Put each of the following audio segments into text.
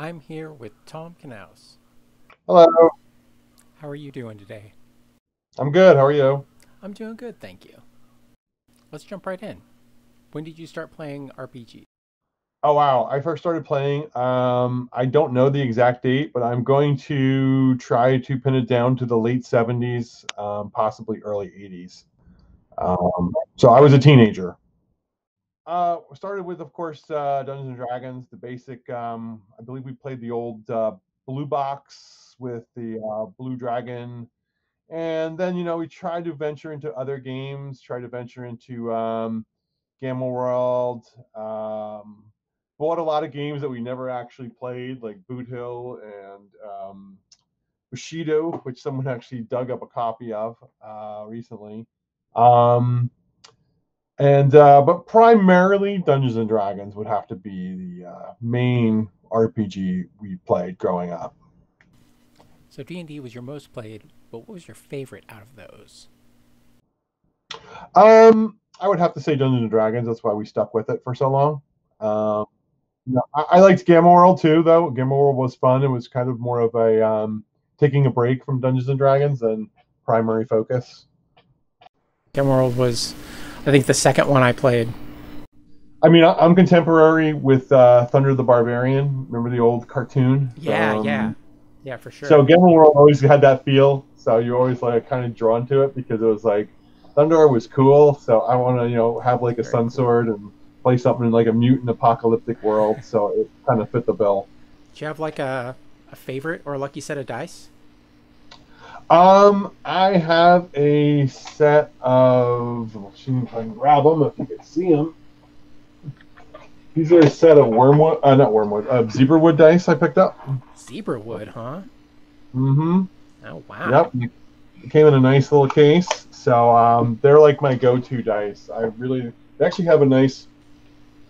I'm here with Tom Knauss. Hello, How are you doing today? I'm good. How are you? I'm doing good, thank you. Let's jump right in. When did you start playing RPG? Oh wow, I first started playing. I don't know the exact date, but I'm going to try to pin it down to the late '70s, possibly early '80s. So I was a teenager. Started with, of course, Dungeons and Dragons, the basic. I believe we played the old blue box with the blue dragon, and then we tried to venture into other games. Tried to venture into Gamma World. Bought a lot of games that we never actually played, like Boot Hill and Bushido, which someone actually dug up a copy of recently. Um, and But primarily Dungeons and Dragons would have to be the main RPG we played growing up. So D&D was your most played, but what was your favorite out of those? I would have to say Dungeons and Dragons. That's why we stuck with it for so long. Um, I liked Gamma World too, though. Gamma World was fun. It was kind of more of a taking a break from Dungeons and Dragons than primary focus. World was, I think, the second one I played. I mean, I'm contemporary with Thunder the Barbarian. Remember the old cartoon Yeah, yeah. from? Yeah, for So sure. Gamma World always had that feel. So you're always like kind of drawn to it because it was like Thunder was cool. So I want to have like a Very sun cool. sword and play something in like a mutant apocalyptic world. So it kind of fit the bill. Do you have like a favorite or a lucky set of dice? I have a set of. Let's see if I can grab them. If you can see them, these are a set of wormwood, not wormwood, zebrawood dice I picked up. Zebra wood, huh? Mm-hmm. Oh, wow. Yep. It came in a nice little case, so they're like my go-to dice. They actually have a nice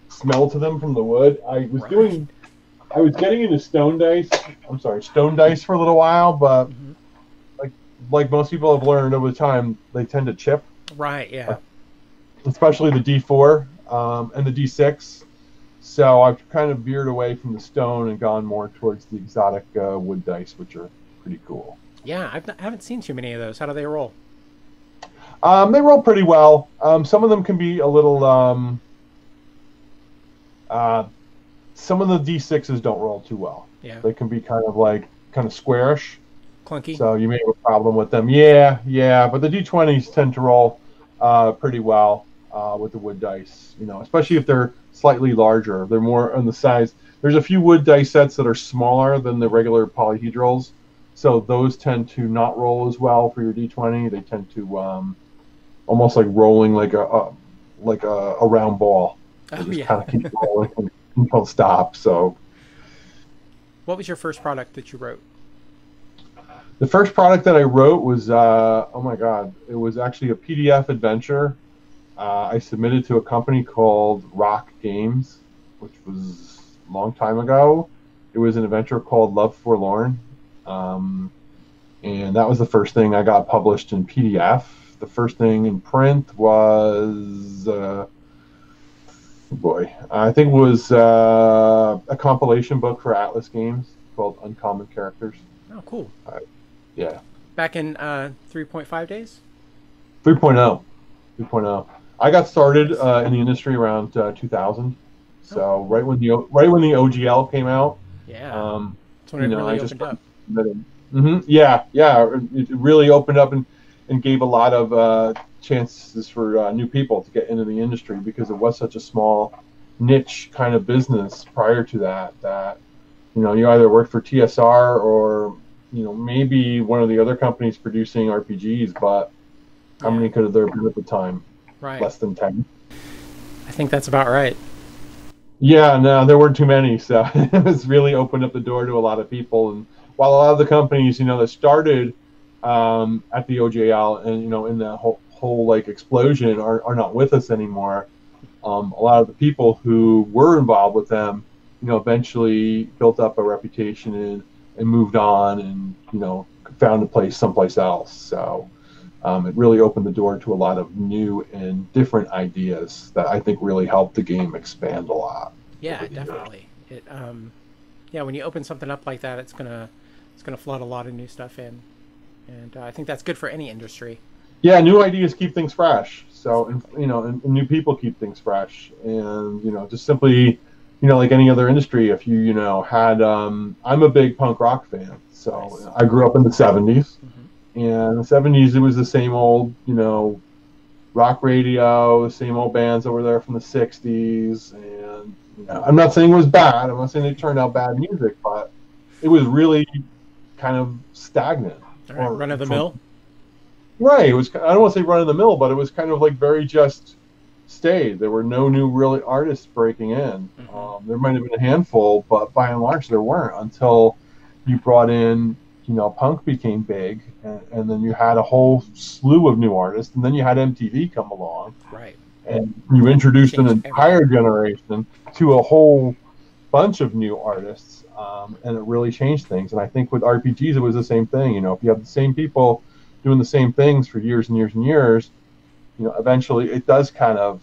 smell to them from the wood. Right. I was getting into stone dice. I'm sorry, stone dice for a little while, but Hmm. like like most people have learned over time, they tend to chip, Right, yeah. especially the D4 and the D6. So I've kind of veered away from the stone and gone more towards the exotic wood dice, which are pretty cool. Yeah, I haven't seen too many of those. How do they roll? They roll pretty well. Some of them can be a little. Uh, some of the D6s don't roll too well. Yeah. They can be kind of squarish, Clunky? so you may have a problem with them. Yeah, yeah, but the D20s tend to roll pretty well with the wood dice. Especially if they're slightly larger. They're more on the size. There's a few wood dice sets that are smaller than the regular polyhedrals, so those tend to not roll as well for your D20. They tend to almost like rolling like a round ball. They Oh, just yeah. kind of keep rolling until stop. So What was your first product that you wrote? the first product that I wrote was oh my god, it was actually a PDF adventure. I submitted to a company called Rock Games, which was a long time ago. It was an adventure called Love Forlorn, um, and that was the first thing I got published in PDF. The first thing in print was boy, I think it was a compilation book for Atlas Games called Uncommon Characters. Oh, cool. Uh, yeah, Back in 3.5 days? 3.0. 3.0. I got started Nice. in the industry around 2000, Oh, so cool. right when the OGL came out, Yeah. um, That's when it I really just opened started up. submitting. Yeah, yeah, it really opened up and gave a lot of chances for new people to get into the industry because it was such a small niche kind of business prior to that you either worked for TSR or maybe one of the other companies producing RPGs, but how Yeah. many could have there been at the time? Right. Less than 10. I think that's about right. Yeah, no, there weren't too many, so it was really opened up the door to a lot of people. And while a lot of the companies, that started at the OJL and in that whole like explosion are not with us anymore, a lot of the people who were involved with them, eventually built up a reputation and moved on and found a place someplace else. So it really opened the door to a lot of new and different ideas that I think really helped the game expand a lot over Yeah, the years. definitely. Yeah, when you open something up like that, it's gonna flood a lot of new stuff in, and I think that's good for any industry. Yeah, new ideas keep things fresh. So, and new people keep things fresh. And, just simply, like any other industry, if you, had, I'm a big punk rock fan. So Nice. I grew up in the 70s. Mm-hmm. And in the 70s, it was the same old, rock radio, the same old bands that were there from the 60s. And, I'm not saying it was bad. I'm not saying they turned out bad music, but it was really kind of stagnant. All right, run of the mill. Right. It was. I don't want to say run of the mill, but it was kind of like very just stayed. There were no new really artists breaking in. Mm-hmm. There might have been a handful, but by and large, there weren't until you brought in, punk became big, and then you had a whole slew of new artists, and then you had MTV come along. Right. And you introduced an entire everything. generation to a whole bunch of new artists, and it really changed things. And I think with RPGs, it was the same thing. If you have the same people doing the same things for years and years and years, eventually it does kind of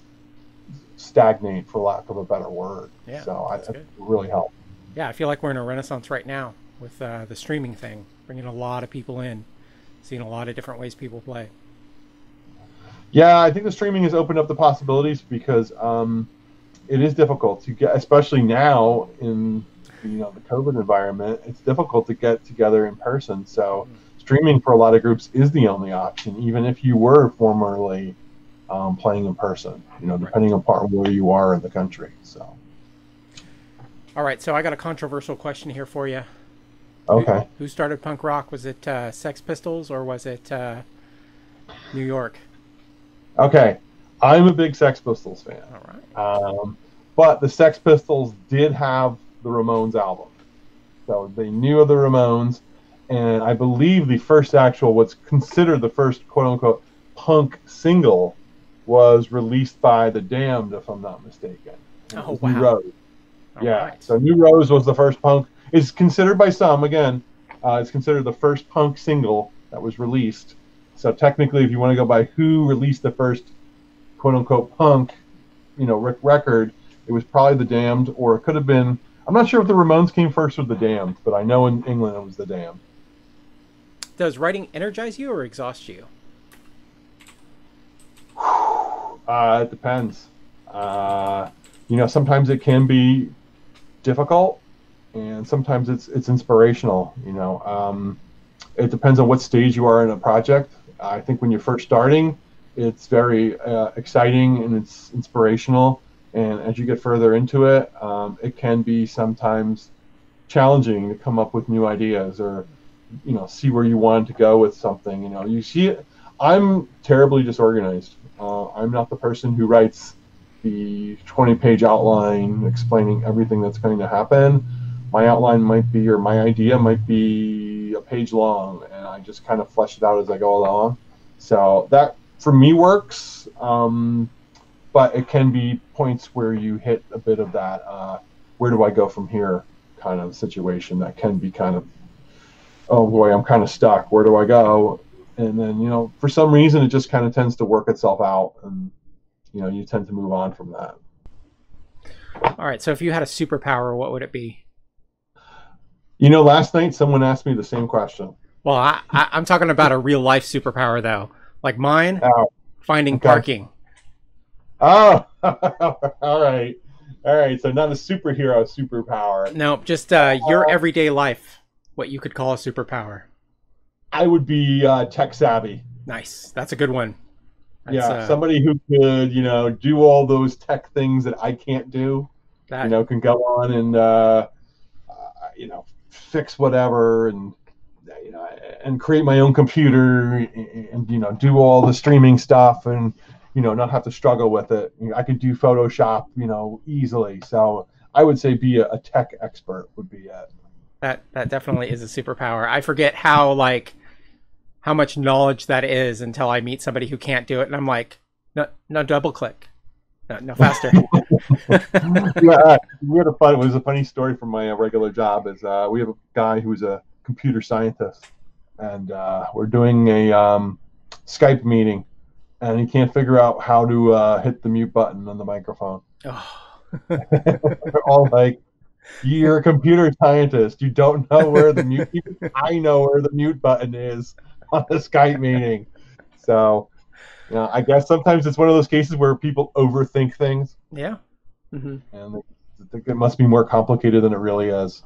stagnate, for lack of a better word. Yeah, so that's it good. really helped. Yeah, I feel like we're in a renaissance right now with the streaming thing, bringing a lot of people in, seeing a lot of different ways people play. Yeah, I think the streaming has opened up the possibilities because it is difficult to get, especially now in the COVID environment. It's difficult to get together in person. So streaming for a lot of groups is the only option, even if you were formerly playing in person. Depending upon where you are in the country. So. All right, so I got a controversial question here for you. Okay. Who started punk rock? Was it Sex Pistols or was it New York? Okay, I'm a big Sex Pistols fan. All right. But the Sex Pistols did have the Ramones album, so they knew of the Ramones, and I believe the first what's considered the first quote-unquote punk single was released by The Damned, if I'm not mistaken. Oh, wow. New Rose. Yeah, right. So New Rose was the first punk. It's considered by some, again, it's considered the first punk single that was released. So technically, if you want to go by who released the first quote-unquote punk, record, it was probably The Damned, or it could have been, I'm not sure if the Ramones came first or The Damned, but I know in England it was The Damned. Does writing energize you or exhaust you? It depends. Sometimes it can be difficult, and sometimes it's inspirational. It depends on what stage you are in a project. I think when you're first starting, it's very exciting and it's inspirational. And as you get further into it, it can be sometimes challenging to come up with new ideas or, see where you want to go with something. You see it. I'm terribly disorganized. I'm not the person who writes the 20-page outline explaining everything that's going to happen. My outline might be, or my idea might be a page long, and I just kind of flesh it out as I go along. So that, for me, works, but it can be points where you hit a bit of that, where do I go from here kind of situation that can be kind of, oh boy, I'm kind of stuck, where do I go? And then, for some reason, it just kind of tends to work itself out, and, you tend to move on from that. All right, so if you had a superpower, what would it be? Last night someone asked me the same question. Well, I'm talking about a real life superpower, though. Like mine, finding okay. parking. Oh, all right. So not a superpower. No, just your everyday life, what you could call a superpower. I would be tech savvy. Nice. That's a good one. That's, somebody who could, do all those tech things that I can't do. That, can go on and, fix whatever and create my own computer and, do all the streaming stuff and, not have to struggle with it. I could do Photoshop, easily. So I would say be a tech expert would be it. That definitely is a superpower. I forget how much knowledge that is until I meet somebody who can't do it, and I'm like, no, double click, no faster. Yeah, it was a funny story from my regular job. Is we have a guy who's a computer scientist, and we're doing a Skype meeting, and he can't figure out how to hit the mute button on the microphone. Oh. We're all like, You're a computer scientist. You don't know where the mute. I know where the mute button is on a Skype meeting. So, I guess sometimes it's one of those cases where people overthink things. Yeah. Mm-hmm. And I think it must be more complicated than it really is.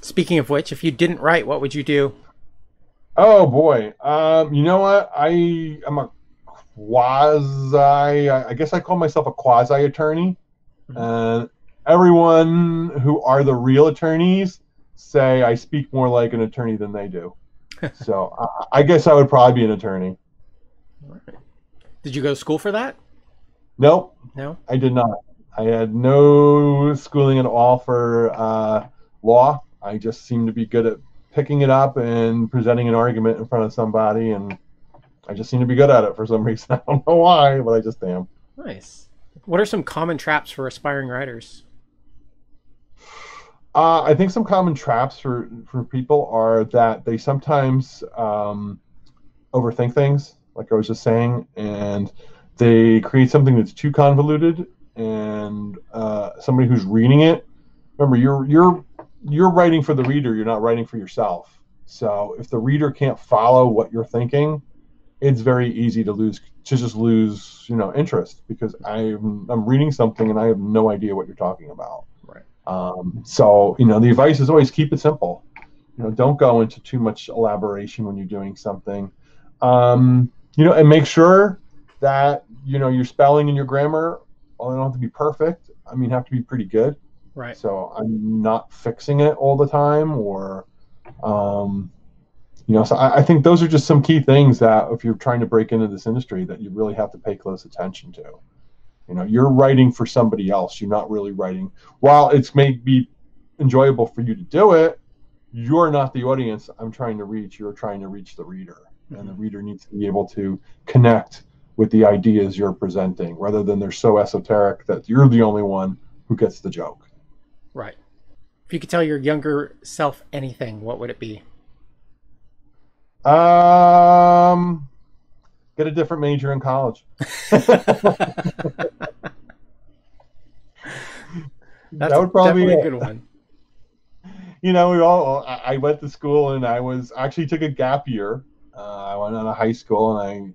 Speaking of which, if you didn't write, what would you do? Oh boy. You know what? I am a quasi. I guess I call myself a quasi attorney, and everyone who are the real attorneys say I speak more like an attorney than they do. So I guess I would probably be an attorney. All right. Did you go to school for that? Nope. No. I did not. I had no schooling at all for law. I just seemed to be good at picking it up and presenting an argument in front of somebody, and I just seem to be good at it for some reason. I don't know why, but I just am. Nice. What are some common traps for aspiring writers? I think some common traps for people are that they sometimes overthink things, like I was just saying, and they create something that's too convoluted, and somebody who's reading it, remember, you're writing for the reader, you're not writing for yourself. So if the reader can't follow what you're thinking, it's very easy to just lose interest, because I'm reading something and I have no idea what you're talking about. Right. So the advice is always keep it simple. Don't go into too much elaboration when you're doing something. And make sure that your spelling and your grammar, well, they don't have to be perfect. I mean, have to be pretty good. Right. So I'm not fixing it all the time, or so I think those are just some key things that if you're trying to break into this industry that you really have to pay close attention to. You're writing for somebody else. You're not really writing. While it's may be enjoyable for you to do it, you're not the audience I'm trying to reach. You're trying to reach the reader. Mm-hmm. And the reader needs to be able to connect with the ideas you're presenting, rather than they're so esoteric that you're the only one who gets the joke. Right. If you could tell your younger self anything, what would it be? Get a different major in college. That's that would probably definitely be a good one. I went to school and I actually took a gap year. I went out of high school and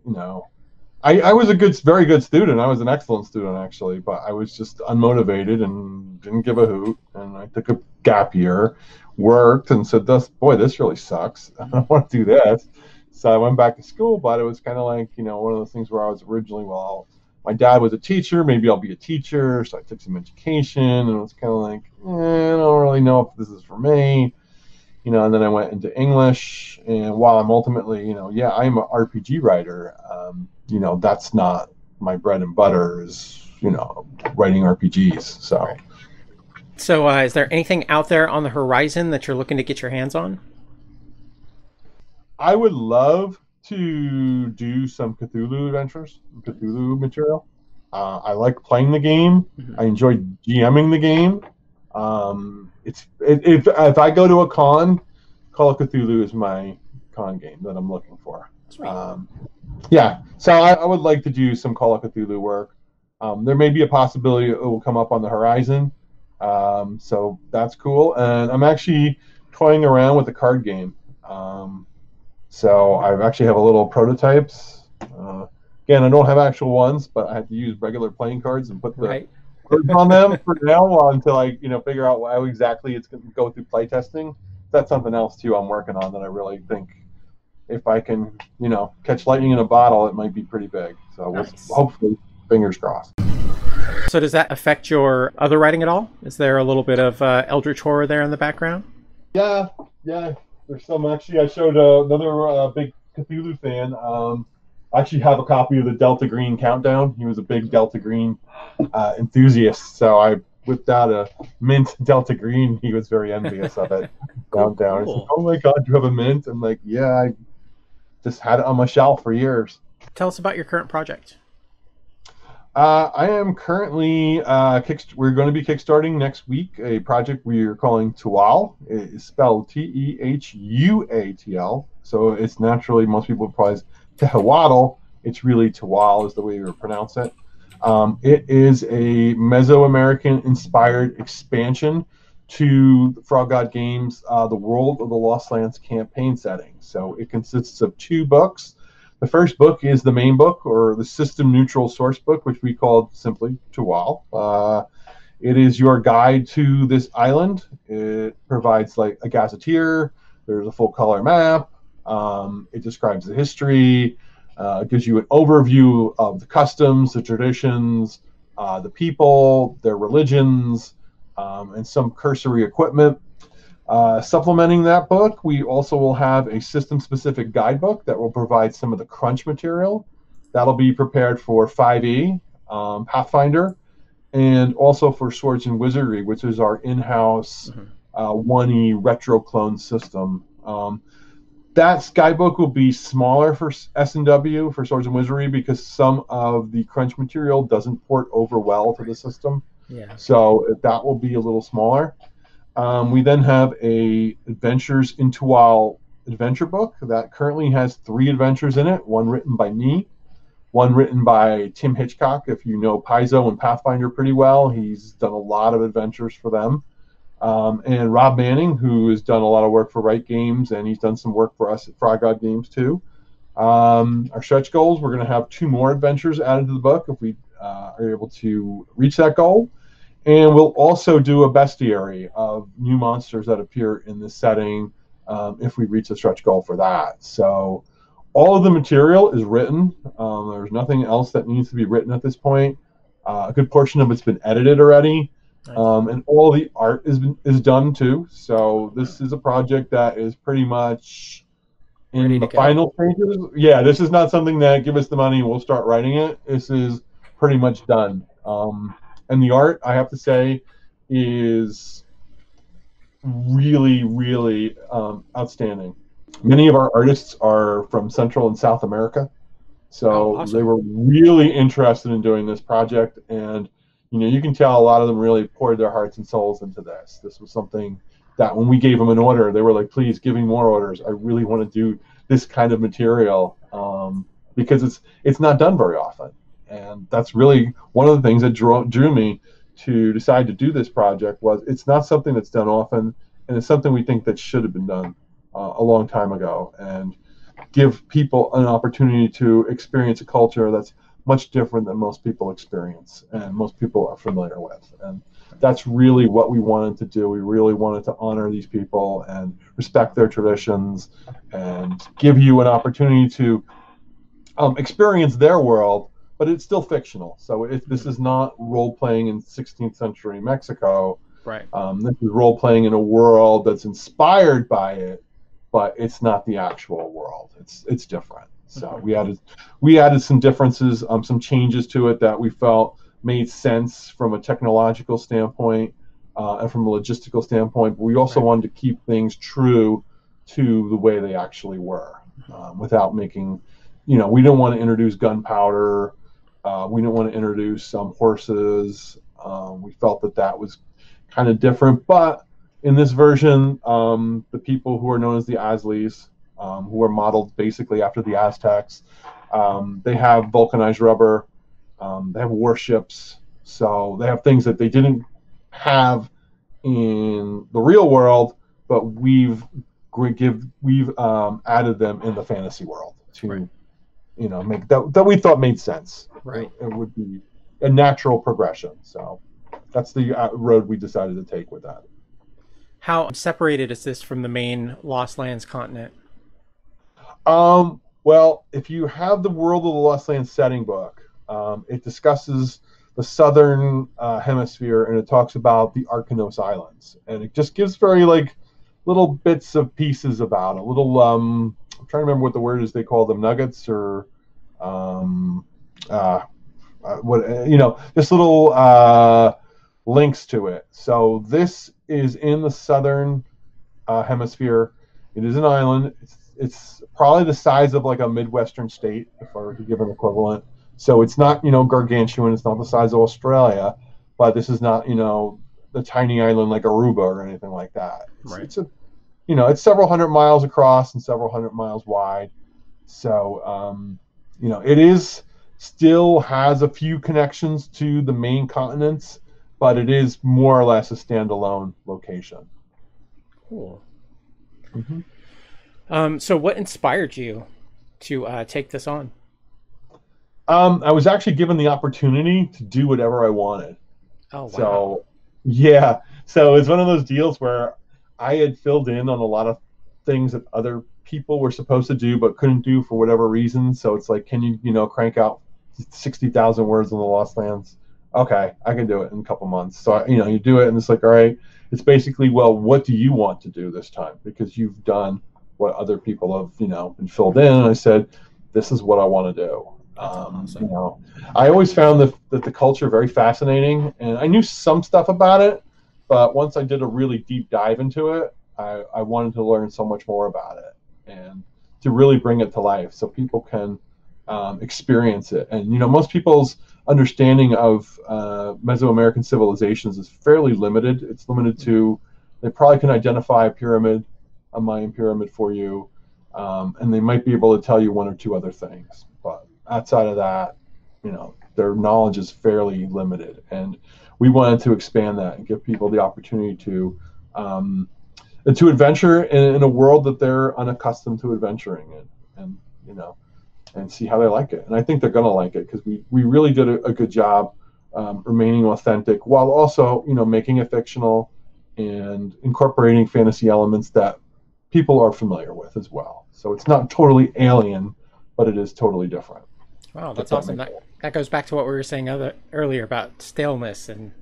I was very good student. I was an excellent student, actually, but I was just unmotivated and didn't give a hoot. And I took a gap year, worked, and said, this really sucks. I don't want to do this. So I went back to school, but it was kind of like, one of those things where I was originally, my dad was a teacher, maybe I'll be a teacher. So I took some education, and it was kind of like, I don't really know if this is for me. And then I went into English, and while I'm ultimately, I'm an RPG writer, that's not my bread and butter is, writing RPGs. So, right. So is there anything out there on the horizon that you're looking to get your hands on? I would love to do some Cthulhu adventures, Cthulhu material. I like playing the game. Mm-hmm. I enjoy GMing the game. If I go to a con, Call of Cthulhu is my con game that I'm looking for. Yeah, so I would like to do some Call of Cthulhu work. There may be a possibility it will come up on the horizon, so that's cool. And I'm actually toying around with a card game. So I actually have a little prototypes. Again, I don't have actual ones, but I have to use regular playing cards and put the cards on them for now until I figure out how exactly it's going to go through playtesting. That's something else too I'm working on that I really think if I can catch lightning in a bottle, it might be pretty big. So nice. Hopefully, fingers crossed. So does that affect your other writing at all? Is there a little bit of eldritch horror there in the background? Yeah. There's some. Actually, I showed another big Cthulhu fan. I actually have a copy of the Delta Green Countdown. He was a big Delta Green enthusiast, so I whipped out a mint Delta Green. He was very envious of it. Countdown. Cool. He's like, "Oh my God, you have a mint?" I'm like, "Yeah, I just had it on my shelf for years." Tell us about your current project. I am currently we're going to be kickstarting next week a project we are calling Tual. It is spelled Tehuatl. So it's naturally, most people probably Tehuatl. It's really Tual is the way we pronounce it. It is a Mesoamerican inspired expansion to Frog God Games, the World of the Lost Lands campaign setting. So it consists of 2 books. The first book is the main book, or the system neutral source book, which we called simply Tual. It is your guide to this island. It provides like a gazetteer. There's a full color map. It describes the history. It gives you an overview of the customs, the traditions, the people, their religions, and some cursory equipment. Supplementing that book, we also will have a system-specific guidebook that will provide some of the crunch material. That'll be prepared for 5e, Pathfinder, and also for Swords and Wizardry, which is our in-house 1e retro clone system. That guidebook will be smaller for S&W, for Swords and Wizardry, because some of the crunch material doesn't port over well to the system. Yeah. So that will be a little smaller. We then have a Adventures in Tual adventure book that currently has 3 adventures in it, one written by me, one written by Tim Hitchcock. If you know Paizo and Pathfinder pretty well, he's done a lot of adventures for them. And Rob Manning, who has done a lot of work for Right Games, and he's done some work for us at Frog God Games too. Our stretch goals, we're going to have 2 more adventures added to the book if we are able to reach that goal. And we'll also do a bestiary of new monsters that appear in this setting if we reach a stretch goal for that. So all of the material is written. There's nothing else that needs to be written at this point. A good portion of it's been edited already. Nice. And all the art is done too. So this is a project that is pretty much in the final stages. Yeah, this is not something that give us the money and we'll start writing it. This is pretty much done. And the art, I have to say, is really, really outstanding. Many of our artists are from Central and South America. So awesome. They were really interested in doing this project, and you can tell a lot of them really poured their hearts and souls into this. This was something that when we gave them an order, they were like, please give me more orders. I really want to do this kind of material because it's not done very often. And that's really one of the things that drew me to decide to do this project. Was it's not something that's done often, and it's something we think that should have been done a long time ago, and give people an opportunity to experience a culture that's much different than most people experience and most people are familiar with. And that's really what we wanted to do. We really wanted to honor these people and respect their traditions and give you an opportunity to experience their world, but it's still fictional. So this is not role-playing in 16th century Mexico. Right. This is role-playing in a world that's inspired by it, but it's not the actual world. It's different. So we added some differences, some changes to it that we felt made sense from a technological standpoint and from a logistical standpoint. But we also wanted to keep things true to the way they actually were, without making, we didn't want to introduce gunpowder. We didn't want to introduce some horses. We felt that was kind of different. But in this version, the people who are known as the Azlis, who are modeled basically after the Aztecs, they have vulcanized rubber. They have warships. So they have things that they didn't have in the real world, but we've added them in the fantasy world to, make that we thought made sense. Right. It would be a natural progression. So that's the road we decided to take with that. How separated is this from the main Lost Lands continent? Well, if you have the World of the Lost Lands setting book, it discusses the southern hemisphere, and it talks about the Knauss Islands, and it just gives very little bits of pieces about it. Little I'm trying to remember what the word is. They call them nuggets, or just little links to it. So this is in the southern hemisphere. It is an island. It's probably the size of a Midwestern state, if I were to give an equivalent. So it's not, gargantuan. It's not the size of Australia, but this is not, the tiny island like Aruba or anything like that. It's it's several hundred miles across and several hundred miles wide. So, it still has a few connections to the main continents, but it is more or less a standalone location. Cool. Mm-hmm. So what inspired you to take this on? I was actually given the opportunity to do whatever I wanted. Oh, wow. So, yeah. So it's one of those deals where I had filled in on a lot of things that other people were supposed to do but couldn't do for whatever reason. So it's like, can you crank out 60,000 words on the Lost Lands? Okay, I can do it in a couple months. So, you do it, and it's like, all right, it's basically, well, what do you want to do this time? Because you've done what other people have, been filled in. And I said, this is what I want to do. Awesome. I always found that the culture very fascinating, and I knew some stuff about it, but once I did a really deep dive into it, I wanted to learn so much more about it and to really bring it to life so people can experience it. And most people's understanding of Mesoamerican civilizations is fairly limited. It's limited to, they probably can identify a Mayan pyramid for you, and they might be able to tell you one or two other things. But outside of that, their knowledge is fairly limited. And we wanted to expand that and give people the opportunity to adventure in a world that they're unaccustomed to adventuring in, and see how they like it. And I think they're going to like it, because we really did a good job remaining authentic while also, making it fictional and incorporating fantasy elements that people are familiar with as well. So it's not totally alien, but it is totally different. Wow, that's awesome. That goes back to what we were saying earlier about staleness and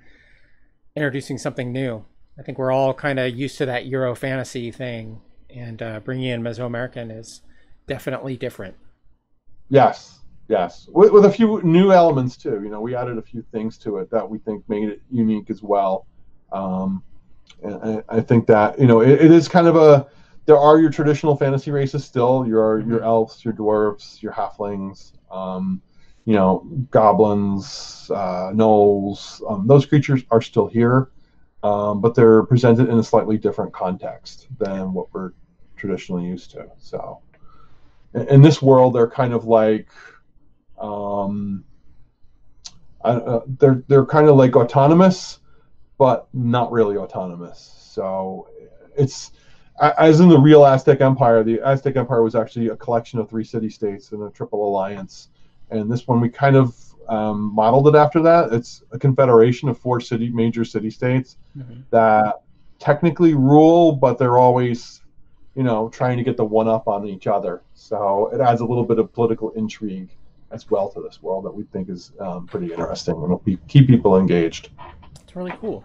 introducing something new. I think we're all kind of used to that Euro fantasy thing, and bringing in Mesoamerican is definitely different. Yes, with a few new elements too. We added a few things to it that we think made it unique as well. And I think that it is kind of there are your traditional fantasy races still. Your elves, your dwarves, your halflings, goblins, gnolls. Those creatures are still here, but they're presented in a slightly different context than what we're traditionally used to. So, in this world, they're kind of like they're kind of like autonomous, but not really autonomous. So it's, as in the real Aztec Empire, the Aztec Empire was actually a collection of 3 city-states in a triple alliance. And this one, we kind of modeled it after that. It's a confederation of 4 major city-states that technically rule, but they're always, trying to get the one-up on each other. So it adds a little bit of political intrigue as well to this world that we think is pretty interesting and will keep people engaged. It's really cool.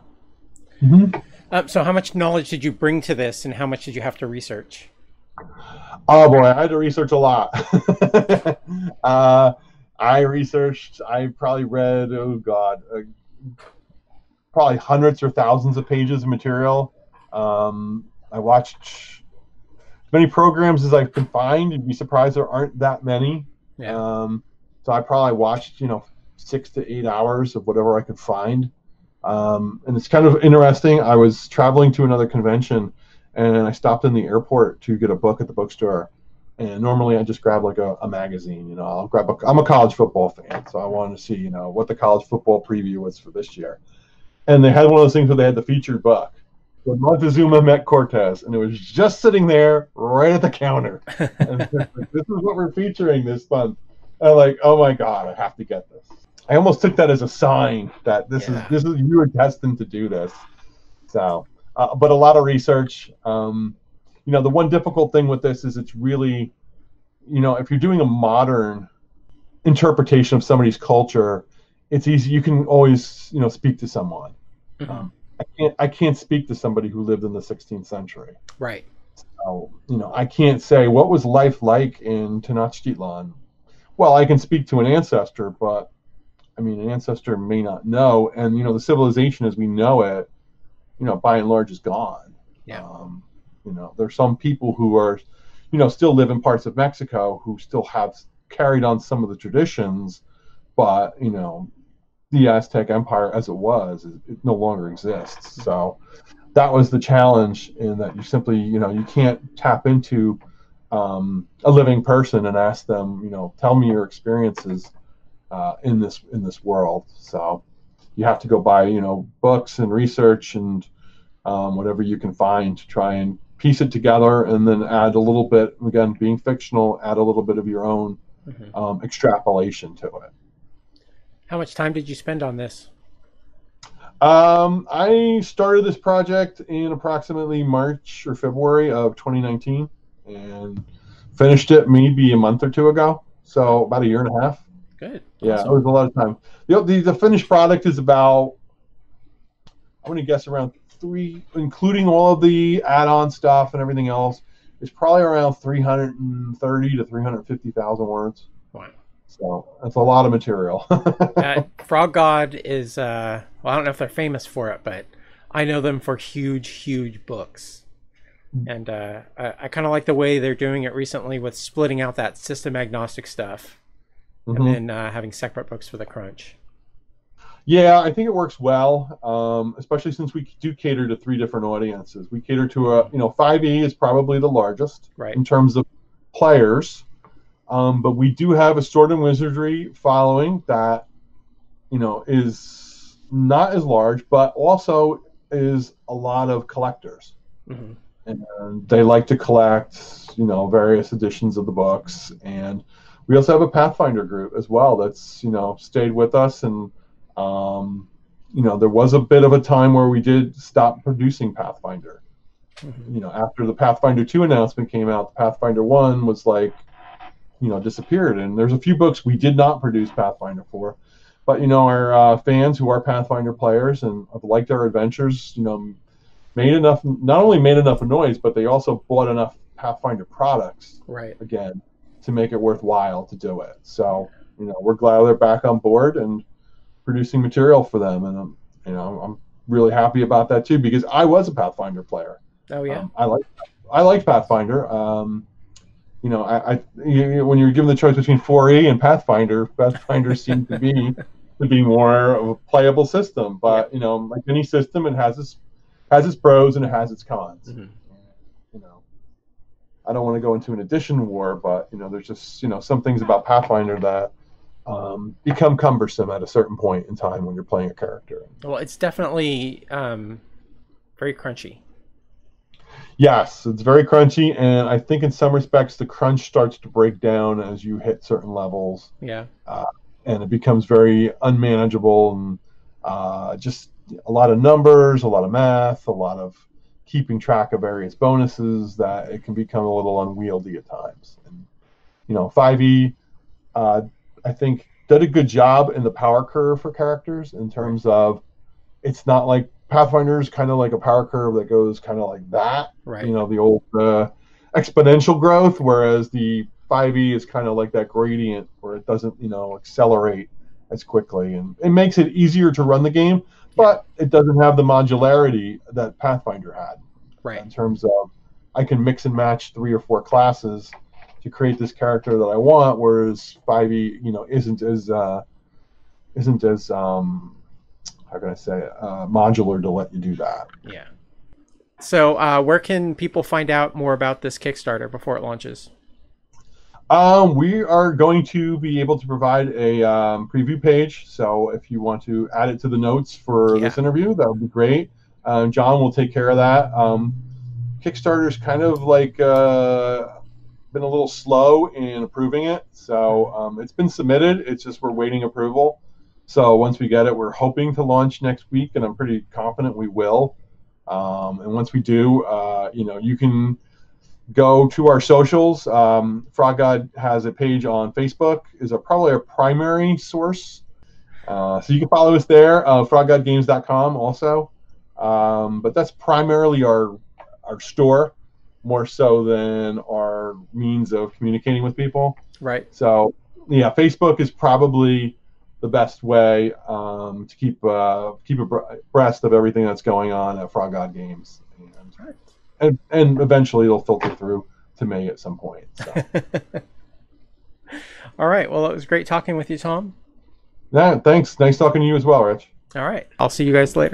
Mm-hmm. So how much knowledge did you bring to this, and how much did you have to research? Oh boy, I had to research a lot. I probably read, probably hundreds or thousands of pages of material. I watched as many programs as I could find. You'd be surprised there aren't that many. Yeah. So I probably watched, 6 to 8 hours of whatever I could find. And it's kind of interesting. I was traveling to another convention, and I stopped in the airport to get a book at the bookstore. And normally I just grab like a magazine. I'm a college football fan, so I wanted to see, what the college football preview was for this year. And they had one of those things where they had the featured book. When Montezuma met Cortez, and it was just sitting there right at the counter. And like, this is what we're featuring this month. And I'm like, oh my God, I have to get this. I almost took that as a sign that this is you are destined to do this. So, but a lot of research. The one difficult thing with this is it's really, if you're doing a modern interpretation of somebody's culture, it's easy. You can always, speak to someone. Mm-hmm. I can't speak to somebody who lived in the 16th century. Right. So, I can't say what was life like in Tenochtitlan. Well, I can speak to an ancestor, but an ancestor may not know, and the civilization as we know it, by and large is gone. Yeah. There's some people who are, still live in parts of Mexico who still have carried on some of the traditions, but the Aztec Empire as it was, it no longer exists. So that was the challenge, in that you simply, you can't tap into a living person and ask them, tell me your experiences in this world. So you have to go buy, books and research and whatever you can find to try and piece it together, and then add a little bit, again, being fictional, add a little bit of your own extrapolation to it. How much time did you spend on this? I started this project in approximately March or February of 2019 and finished it maybe a month or two ago. So about a year and a half. Good. Yeah, Awesome. it was a lot of time. The finished product is about, I'm going to guess around 3, including all of the add-on stuff and everything else, is probably around 330 to 350,000 words. Wow. So that's a lot of material. Frog God is, well, I don't know if they're famous for it, but I know them for huge, huge books. And I kind of like the way they're doing it recently with splitting out that system agnostic stuff and then having separate books for the crunch. Yeah, I think it works well, especially since we do cater to 3 different audiences. We cater to 5e is probably the largest in terms of players. But we do have a sword and wizardry following that, is not as large, but also is a lot of collectors. And they like to collect, various editions of the books. And we also have a Pathfinder group as well that's, stayed with us. And, there was a bit of a time where we did stop producing Pathfinder. After the Pathfinder 2 announcement came out, the Pathfinder 1 was like, disappeared. And there's a few books we did not produce Pathfinder for. But, our fans who are Pathfinder players and have liked our adventures, made enough, not only made enough noise, but they also bought enough Pathfinder products, again, to make it worthwhile to do it. So, we're glad they're back on board and producing material for them. And, I'm really happy about that too, because I was a Pathfinder player. Oh, yeah. I liked Pathfinder. When you're given the choice between 4E and Pathfinder seemed to be more of a playable system. But like any system, it has its pros and it has its cons. I don't want to go into an edition war, but there's just some things about Pathfinder that become cumbersome at a certain point in time when you're playing a character. Well, it's definitely very crunchy. Yes, it's very crunchy, and I think in some respects the crunch starts to break down as you hit certain levels. Yeah. And it becomes very unmanageable, and just a lot of numbers, a lot of math, a lot of keeping track of various bonuses that it can become a little unwieldy at times. And 5e, I think, did a good job in the power curve for characters in terms of it's not like Pathfinder is kind of like a power curve that goes kind of like that, the old exponential growth, whereas the 5e is kind of like that gradient where it doesn't, accelerate as quickly, and it makes it easier to run the game, but it doesn't have the modularity that Pathfinder had. In terms of, I can mix and match 3 or 4 classes to create this character that I want, whereas 5e, isn't as how can I say it, modular to let you do that. Yeah. So where can people find out more about this Kickstarter before it launches? We are going to be able to provide a preview page. So if you want to add it to the notes for this interview, that would be great. John will take care of that. Kickstarter's kind of like been a little slow in approving it. So it's been submitted. It's just we're waiting approval. So once we get it, we're hoping to launch next week, and I'm pretty confident we will. And once we do, you can go to our socials. Frog God has a page on Facebook, is probably our primary source. So you can follow us there, froggodgames.com also. But that's primarily our store, more so than our means of communicating with people. So, yeah, Facebook is probably the best way to keep abreast of everything that's going on at Frog God Games, and eventually it'll filter through to me at some point. So. All right. Well, it was great talking with you, Tom. Yeah, thanks. Nice talking to you as well, Rich. All right. I'll see you guys later.